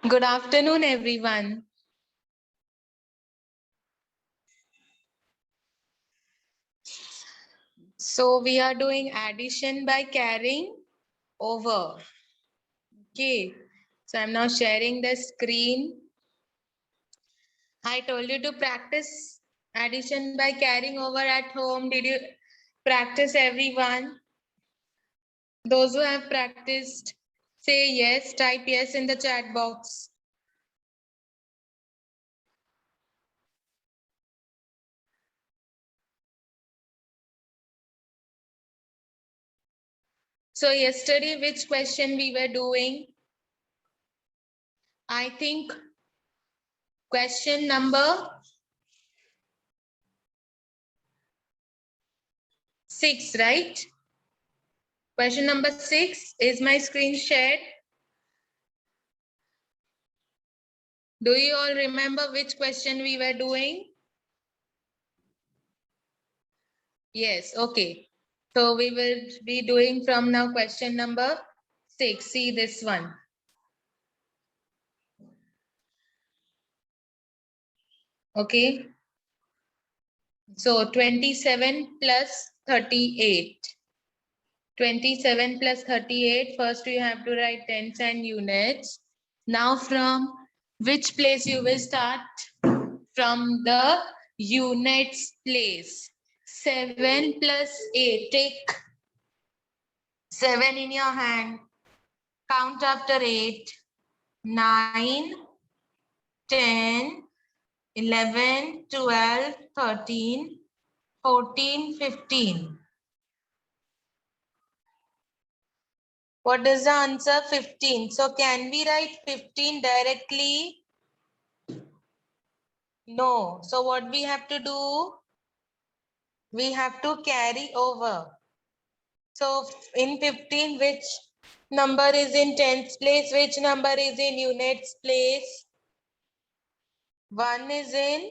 Good afternoon, everyone. So we are doing addition by carrying over. Okay. So I'm now sharing the screen. I told you to practice addition by carrying over at home. Did you practice, everyone? Those who have practiced, say yes, type yes in the chat box. So yesterday, which question we were doing? I think question number 6, right? Question number 6. Is my screen shared? Do you all remember which question we were doing? Yes, okay. So we will be doing from now question number 6. See this one. Okay. So 27 plus 38. 27 plus 38. First you have to write tens and units. Now from which place you will start? From the units place. 7 plus 8. Take 7 in your hand. Count after 8. 9, 10, 11, 12, 13, 14, 15. What is the answer? 15. So can we write 15 directly? No. So what we have to do? We have to carry over. So in 15, which number is in tens place? Which number is in units place? 1 is in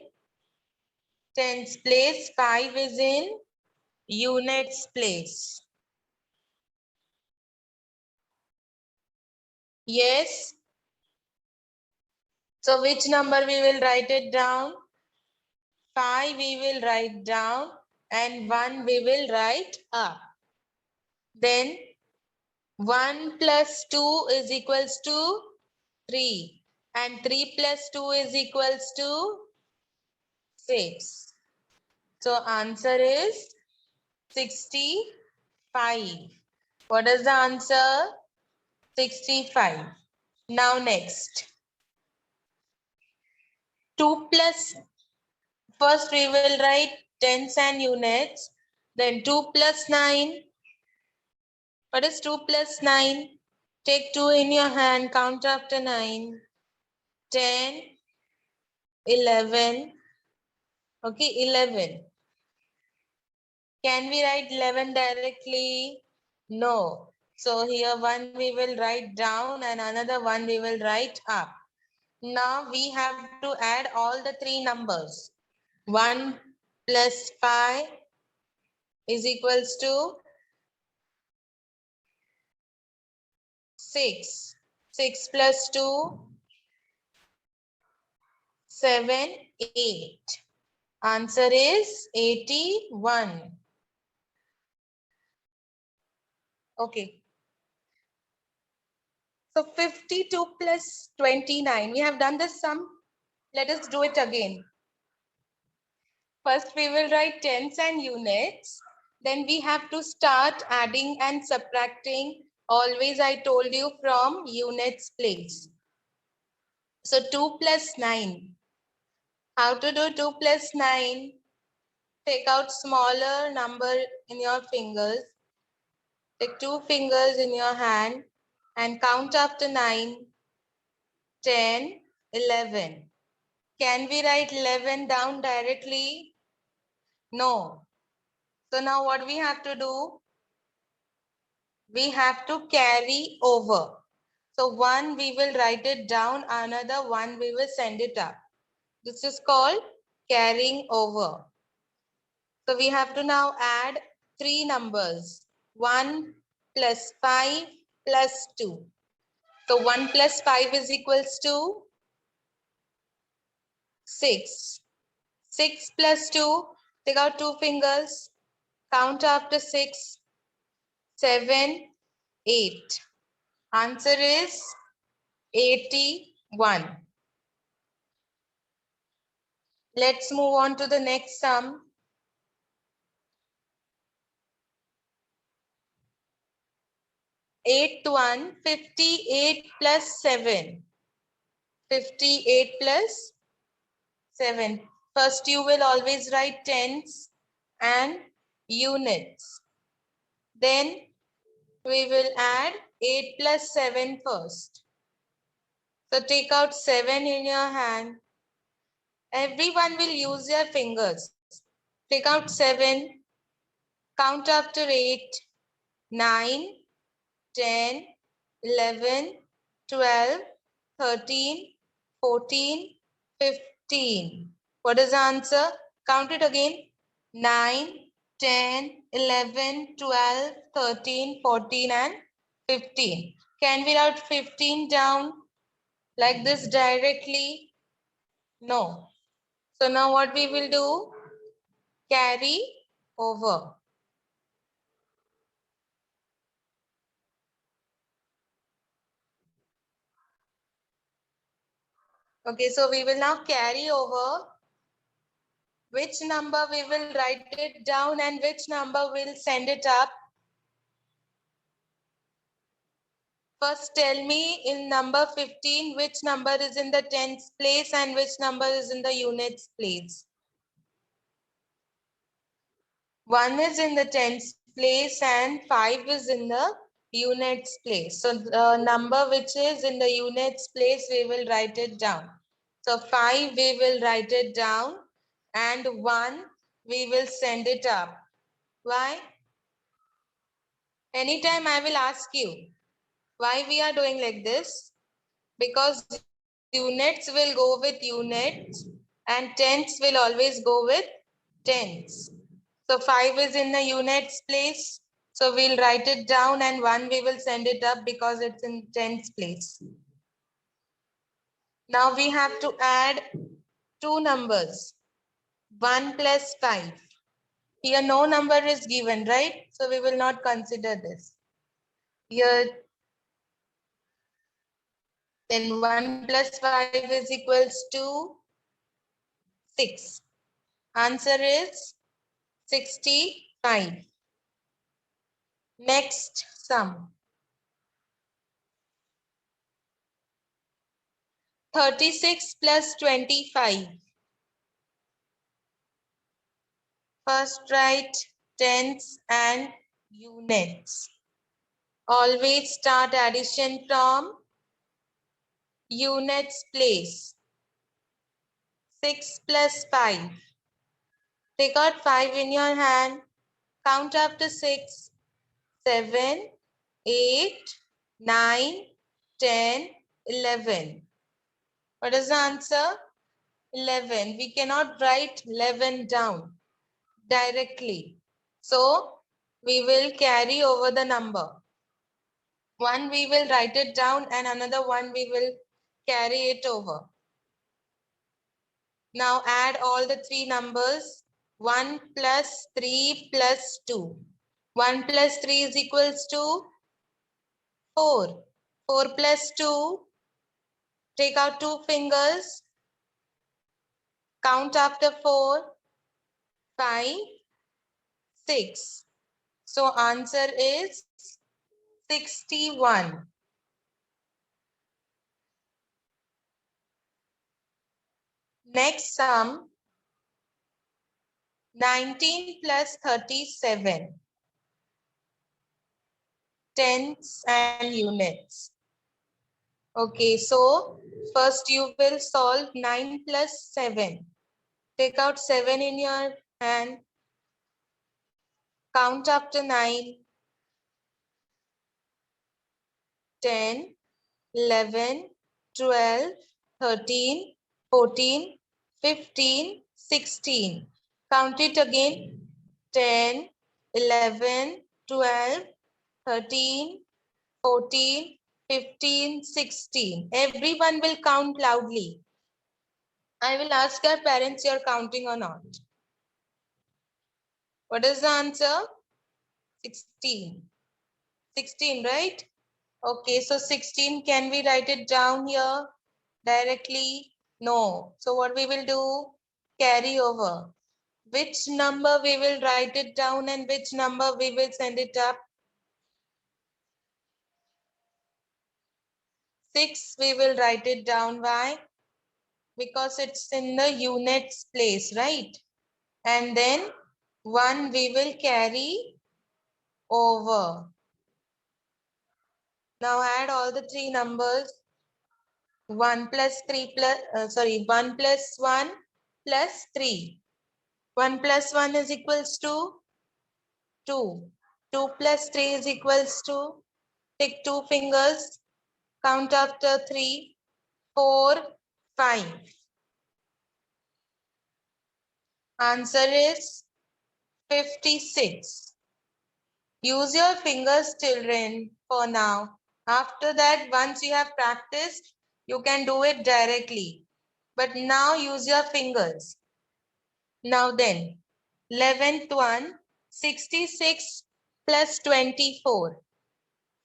tens place. 5 is in units place. Yes. So which number we will write it down? 5 we will write down and 1 we will write up. Then 1 plus 2 is equals to 3 and 3 plus 2 is equals to 6. So answer is 65. What is the answer? 65. Now next. 2 plus, first we will write tens and units. Then 2 plus 9. What is 2 plus 9? Take 2 in your hand, count after 9. 10, 11. Okay, 11. Can we write 11 directly? No. So here one we will write down and another one we will write up. Now we have to add all the three numbers. 1 plus 5 is equals to 6. 6 plus 2, 7, 8. Answer is 81. Okay. So 52 plus 29. We have done this sum. Let us do it again. First, we will write tens and units. Then we have to start adding and subtracting. Always I told you from units place. So 2 plus 9. How to do 2 plus 9? Take out smaller number in your fingers. Take 2 fingers in your hand and count after 9, 10, 11. Can we write 11 down directly? No. So now what we have to do? We have to carry over. So one we will write it down, another one we will send it up. This is called carrying over. So we have to now add three numbers. 1 plus 5 plus 2. So 1 plus 5 is equals to 6. 6 plus 2, take out 2 fingers, count after 6, 7, 8. Answer is 81. Let's move on to the next sum. 8 58 plus 7. 58 plus 7. First, you will always write tens and units. Then we will add 8 plus 7 first. So take out 7 in your hand. Everyone will use their fingers. Take out 7. Count after 8. 9, 10, 11, 12, 13, 14, 15. What is the answer? Count it again. 9, 10, 11, 12, 13, 14 and 15. Can we write 15 down like this directly? No. So now what we will do? Carry over. Okay, so we will now carry over. Which number we will write it down and which number will send it up? First tell me in number 15, which number is in the tens place and which number is in the units place. 1 is in the tens place and 5 is in the units place. So the number which is in the units place, we will write it down. So 5 we will write it down and 1 we will send it up. Why? Anytime I will ask you why we are doing like this, because units will go with units and tens will always go with tens. So 5 is in the units place. So we'll write it down and 1 we will send it up because it's in tens place. Now we have to add 2 numbers. 1 plus 5. Here no number is given, right? So we will not consider this. Here then 1 plus 5 is equals to 6. Answer is 65. Next sum. 36 plus 25. First write tens and units. Always start addition from units place. 6 plus 5. Take out 5 in your hand. Count after 6. 7, 8, 9, 10, 11. What is the answer? 11. We cannot write 11 down directly. So we will carry over the number. One we will write it down and another one we will carry it over. Now add all the 3 numbers. 1 plus 3 plus 2. 1 plus 3 is equals to 4. 4 plus 2. Take out 2 fingers. Count after 4. 5, 6. So answer is 61. Next sum, 19 plus 37. Tens and units. Okay, so first you will solve 9 plus 7. Take out 7 in your hand. Count after 9. 10, 11, 12, 13, 14, 15, 16. Count it again. 10, 11, 12, 13, 14, 15, 16. Everyone will count loudly. I will ask our parents, you're counting or not. What is the answer? 16. 16, right? Okay, so 16, can we write it down here directly? No. So what we will do? Carry over. Which number we will write it down and which number we will send it up? 6 we will write it down. Why? Because it's in the units place, right? And then 1 we will carry over. Now add all the three numbers. 1 plus 3 plus, 1 plus 1 plus 3. 1 plus 1 is equals to 2. 2 plus 3 is equals to, take 2 fingers, count after 3, 4, 5. Answer is 56. Use your fingers, children, for now. After that, once you have practiced, you can do it directly. But now use your fingers. Now then, 11th one, 66 plus 24.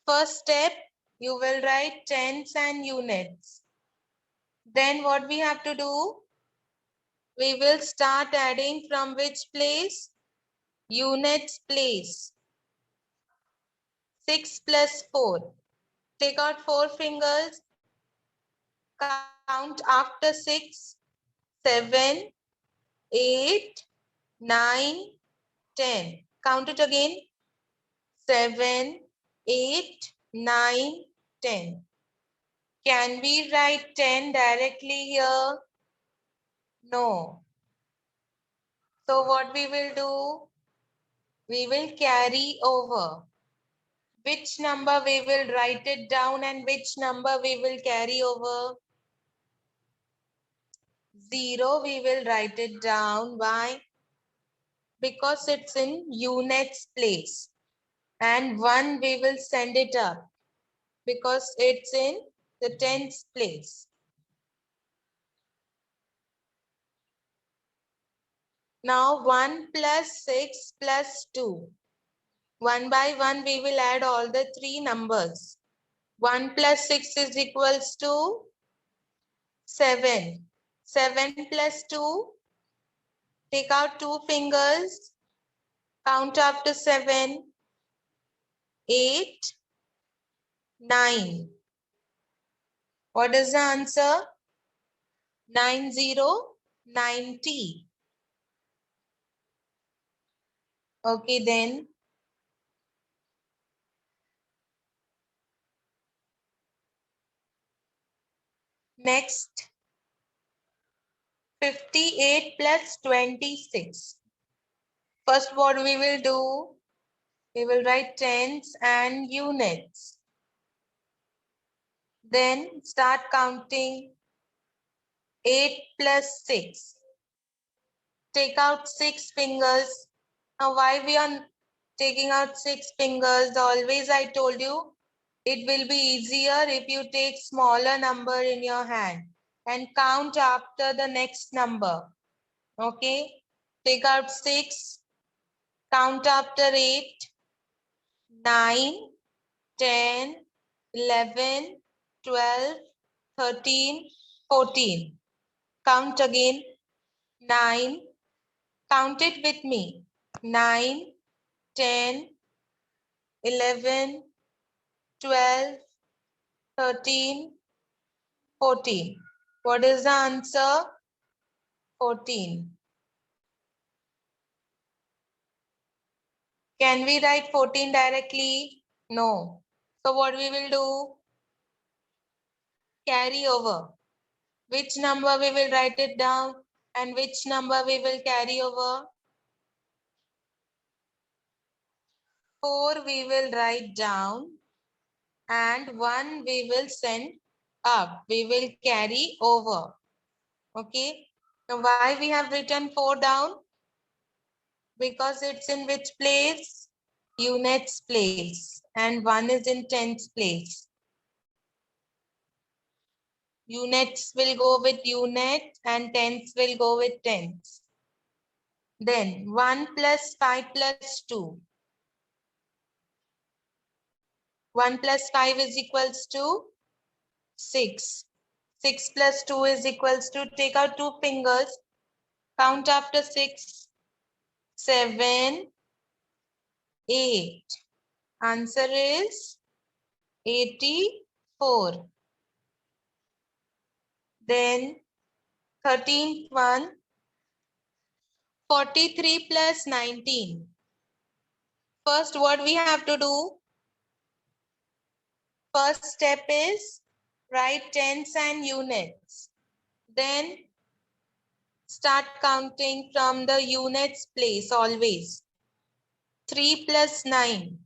First step, you will write tens and units. Then what we have to do? We will start adding from which place? Units place. 6 plus 4. Take out 4 fingers. Count after 6. 7, 8, 9, 10. Count it again. 7, 8, 9, 10. Can we write 10 directly here? No. So what we will do? We will carry over. Which number we will write it down and which number we will carry over? 0 we will write it down. Why? Because it's in units place. And 1 we will send it up because it's in the tens place. Now 1 plus 6 plus 2. 1 by 1 we will add all the three numbers. 1 plus 6 is equals to 7. 7 plus 2. Take out 2 fingers. Count up to 7. 8. 9. What is the answer? 90. 90. Okay then. Next. 58 plus 26. First what we will do? We will write tens and units. Then start counting. 8 plus 6. Take out 6 fingers. Now why we are taking out 6 fingers? Always I told you, it will be easier if you take smaller number in your hand and count after the next number. Okay? Take out 6. Count after 8. 9, 10, 11, 12, 13, 14. Count again. 9. Count it with me. 9, 10, 11, 12, 13, 14. What is the answer? 14. Can we write 14 directly? No. So what we will do? Carry over. Which number we will write it down and which number we will carry over? 4 we will write down and 1 we will send up. We will carry over. Okay. Now why we have written 4 down? Because it's in which place? Units place. And 1 is in tens place. Units will go with unit and tenths will go with tenths. Then 1 plus 5 plus 2. 1 plus 5 is equals to 6. 6 plus 2 is equals to, take out two fingers, count after 6, 7, 8. Answer is 84. Then 13th one, 43 plus 19. First, what we have to do? First step is write tenths and units. Then start counting from the units place always. 3 plus 9.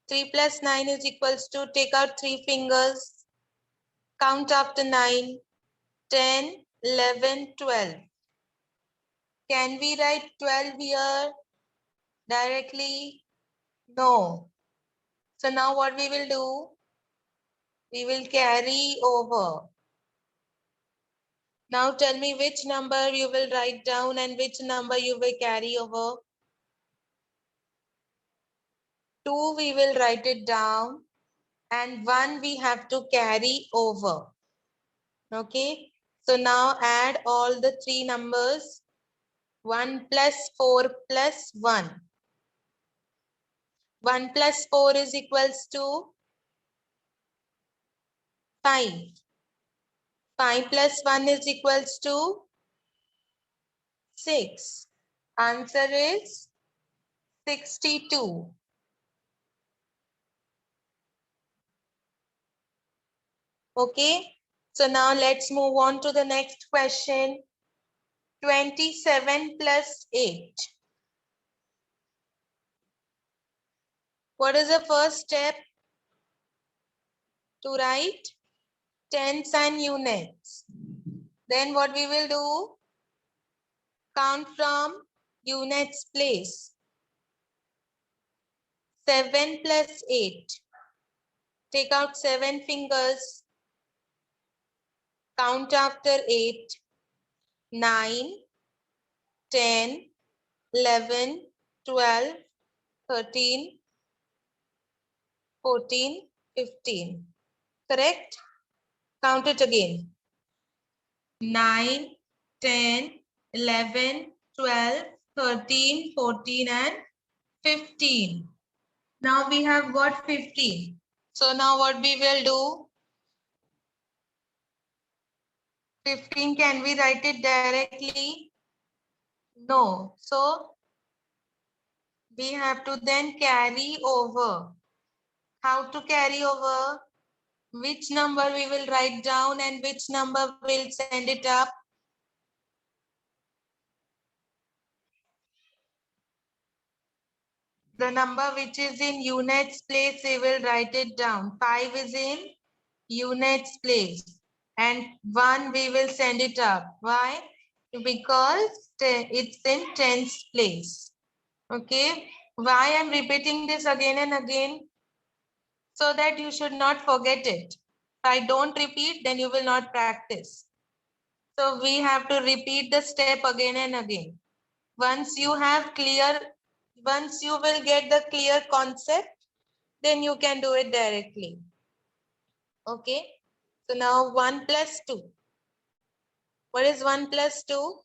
3 plus 9 is equals to, take out 3 fingers, count after 9, 10, 11, 12. Can we write 12 here directly? No. So now what we will do? We will carry over. Now tell me which number you will write down and which number you will carry over. 2 we will write it down and 1 we have to carry over. Okay. So now add all the three numbers. 1 plus 4 plus 1. 1 plus 4 is equals to 5. 5 plus 1 is equals to 6. Answer is 62. Okay. So now let's move on to the next question. 27 plus 8. What is the first step? To write tenths and units. Then what we will do? Count from units place. 7 plus 8. Take out 7 fingers. Count after 8. 9, 10, 11, 12, 13, 14, 15. Correct? Count it again. 9, 10, 11, 12, 13, 14 and 15. Now we have got 15. So now what we will do? 15, can we write it directly? No. So we have to then carry over. How to carry over? Which number we will write down and which number will send it up? The number which is in units place, we will write it down. 5 is in units place and 1 we will send it up. Why? Because it's in tens place. Okay. Why I'm repeating this again and again? So that you should not forget it. If I don't repeat, then you will not practice. So we have to repeat the step again and again. Once you have clear, once you will get the clear concept, then you can do it directly. Okay. So now 1 plus 2. What is 1 plus 2?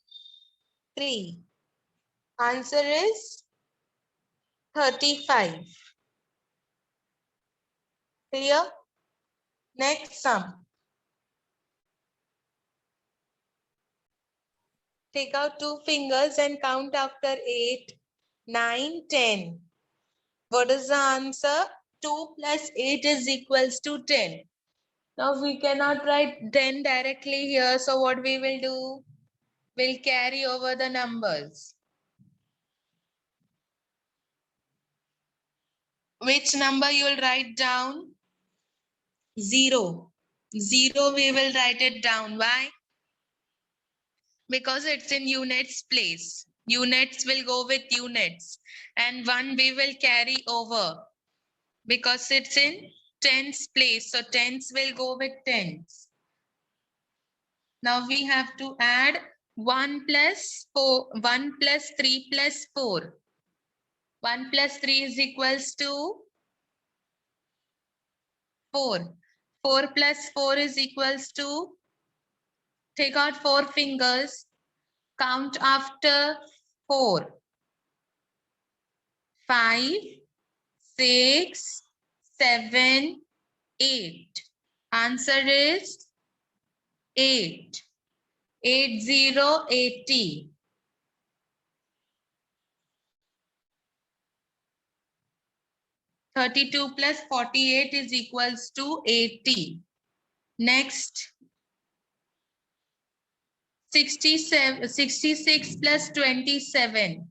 3. Answer is 35. Clear? Next sum. Take out 2 fingers and count after 8, 9, 10. What is the answer? 2 plus 8 is equals to 10. Now we cannot write 10 directly here. So what we will do? We'll carry over the numbers. Which number you will write down? 0. 0 we will write it down. Why? Because it's in units place. Units will go with units. And 1 we will carry over. Because it's in tens place. So tens will go with tens. Now we have to add 1 plus 4, 1 plus 3 plus 4. 1 plus 3 is equals to 4. 4 plus 4 is equals to, take out 4 fingers, count after 4. 5, 6, 7, 8. Answer is 8. 80, 80. 32 plus 48 is equals to 80. Next, 66 plus 27.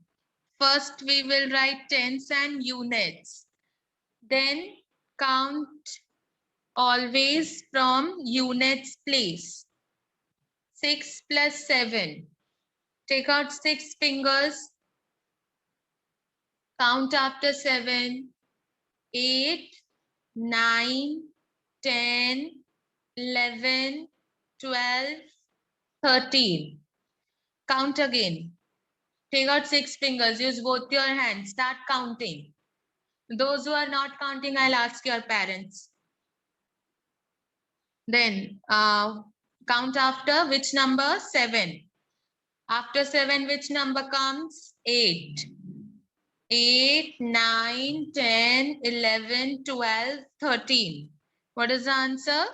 First, we will write tens and units. Then count always from units place. 6 plus 7. Take out 6 fingers. Count after 7. 8, 9, 10, 11, 12, 13. Count again. Take out 6 fingers. Use both your hands. Start counting. Those who are not counting, I'll ask your parents. Then count after which number? 7. After 7, which number comes? 8. 8, 9, 10, 11, 12, 13. What is the answer?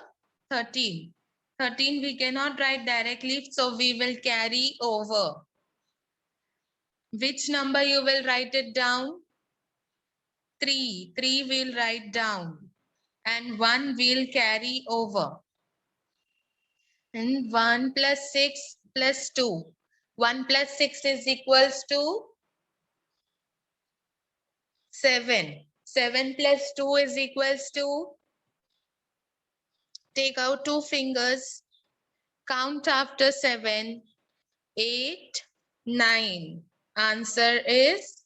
13. 13 we cannot write directly, so we will carry over. Which number you will write it down? 3. 3 we'll write down. And 1 we'll carry over. And 1 plus 6 plus 2. 1 plus 6 is equals to 7. 7 plus 2 is equals to, take out 2 fingers, count after 7, 8, 9. Answer is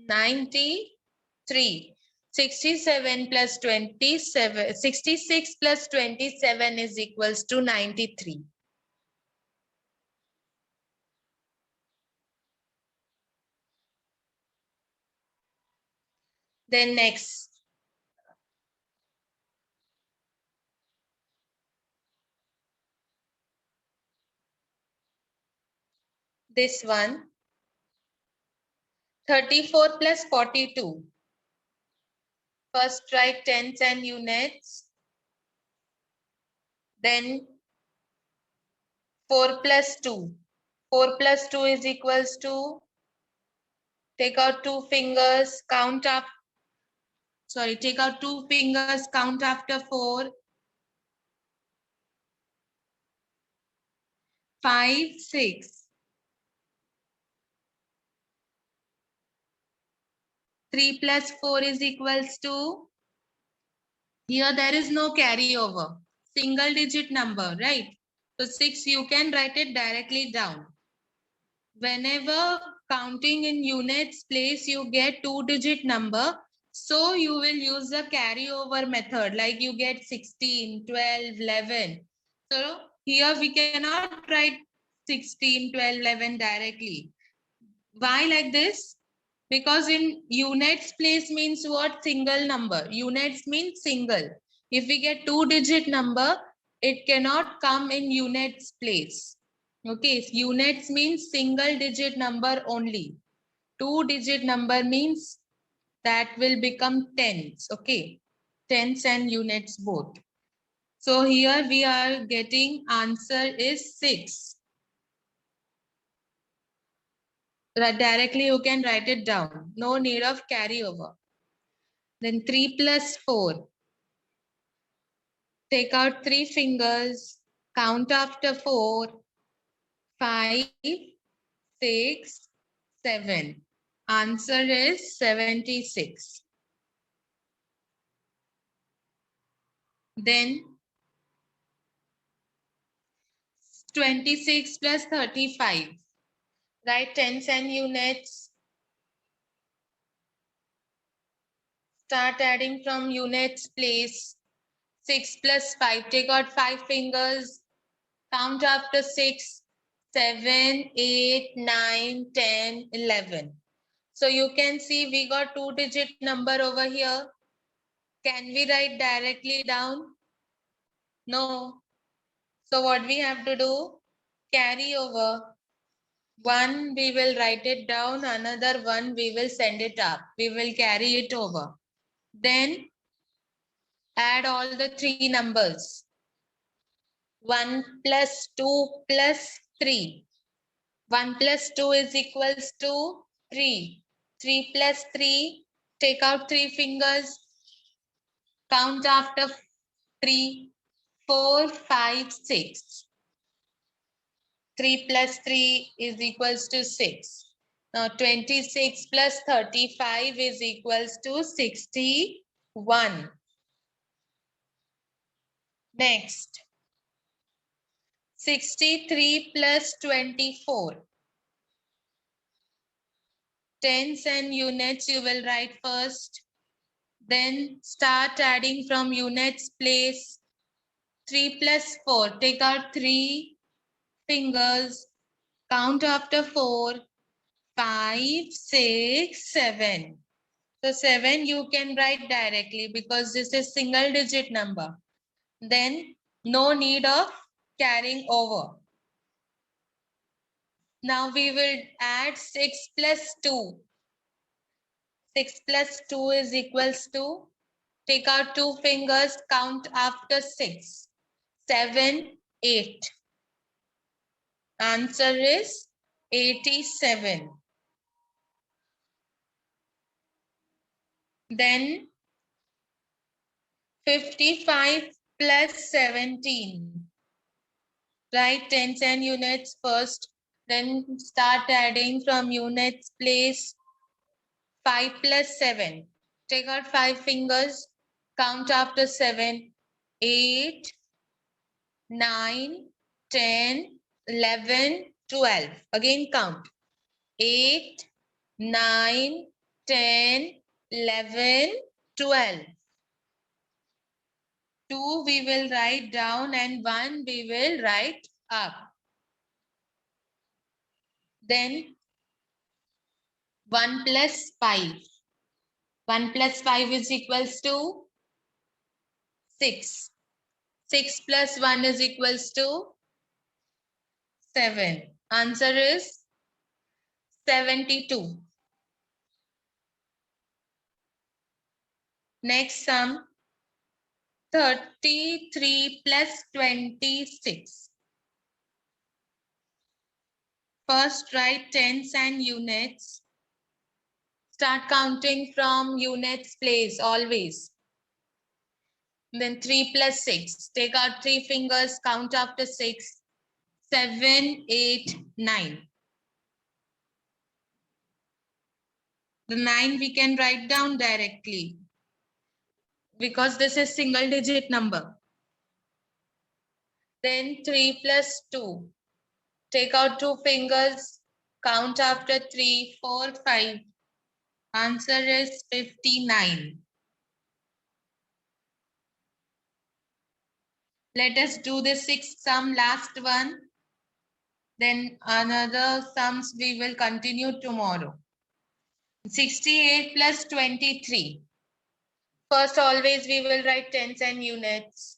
93. 67 plus 27, 66 plus 27 is equals to 93. Then next, this one, 34 plus 42. First write tens and units. Then 4 plus 2. 4 plus 2 is equals to, take out 2 fingers, count up. Sorry, take out 2 fingers, count after 4. 5, 6. 3 plus 4 is equals to, here there is no carryover. Single digit number, right? So 6, you can write it directly down. Whenever counting in units place, you get 2-digit number. So you will use the carryover method, like you get 16, 12, 11. So here we cannot write 16, 12, 11 directly. Why like this? Because in units place means what? Single number. Units means single. If we get 2-digit number, it cannot come in units place. Okay, units means single digit number only. 2-digit number means that will become tens. Okay, tens and units both. So here we are getting answer is 6. Directly you can write it down. No need of carryover. Then 3 plus 4. Take out 3 fingers. Count after 4. 5, 6, 7. Answer is 76. Then 26 plus 35. Write tens and units. Start adding from units place. 6 plus 5. Take out 5 fingers. Count after 6. 7, 8, 9, 10, 11. So you can see we got 2-digit number over here. Can we write directly down? No. So what we have to do? Carry over. One we will write it down, another one we will send it up. We will carry it over. Then add all the 3 numbers. 1 plus 2 plus 3. 1 plus 2 is equals to 3. 3 plus 3, take out 3 fingers. Count after 3. 4, 5, 6. 3 plus 3 is equals to 6. Now 26 plus 35 is equals to 61. Next, 63 plus 24. Tens and units you will write first. Then start adding from units place. 3 plus 4. Take out 3 fingers. Count after 4. 5, 6, 7. So 7 you can write directly because this is single digit number. Then no need of carrying over. Now we will add 6 plus 2. 6 plus 2 is equals to, take out 2 fingers, count after 6. 7, 8. Answer is 87. Then 55 plus 17. Write tens and units first. Then start adding from units place. 5 plus 7. Take out 5 fingers. Count after 7. 8, 9, 10, 11, 12. Again count. 8, 9, 10, 11, 12. 2 we will write down and 1 we will write up. Then 1 plus 5. 1 plus 5 is equals to 6. 6 plus 1 is equals to 7. Answer is 72. Next sum, 33 plus 26. First write tens and units. Start counting from units place always. Then 3 plus 6. Take out 3 fingers, count after 6. 7, 8, 9. The 9 we can write down directly because this is single digit number. Then 3 plus 2. Take out 2 fingers, count after 3, 4, 5. Answer is 59. Let us do the sixth sum, last one. Then another sums we will continue tomorrow. 68 plus 23. First, always we will write tens and units.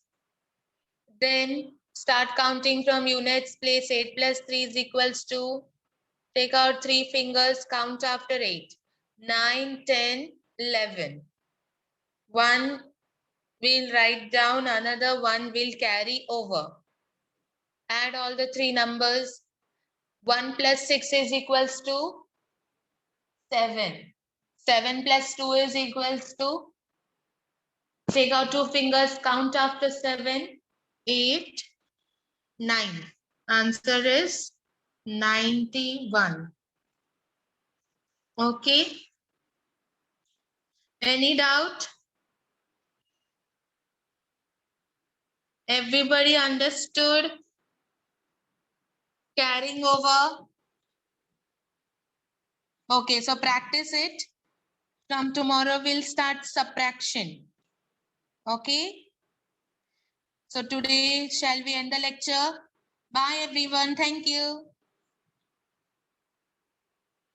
Then start counting from units place. 8 plus 3 is equals to, take out 3 fingers, count after 8. 9, 10, 11. 1 we'll write down, another one will carry over. Add all the 3 numbers. 1 plus 6 is equals to 7. 7 plus 2 is equals to, take out 2 fingers, count after 7, 8, 9. Answer is 91. Okay. Any doubt? Everybody understood? Carrying over. Okay, so practice it. From tomorrow, we'll start subtraction. Okay. So today, shall we end the lecture? Bye everyone. Thank you.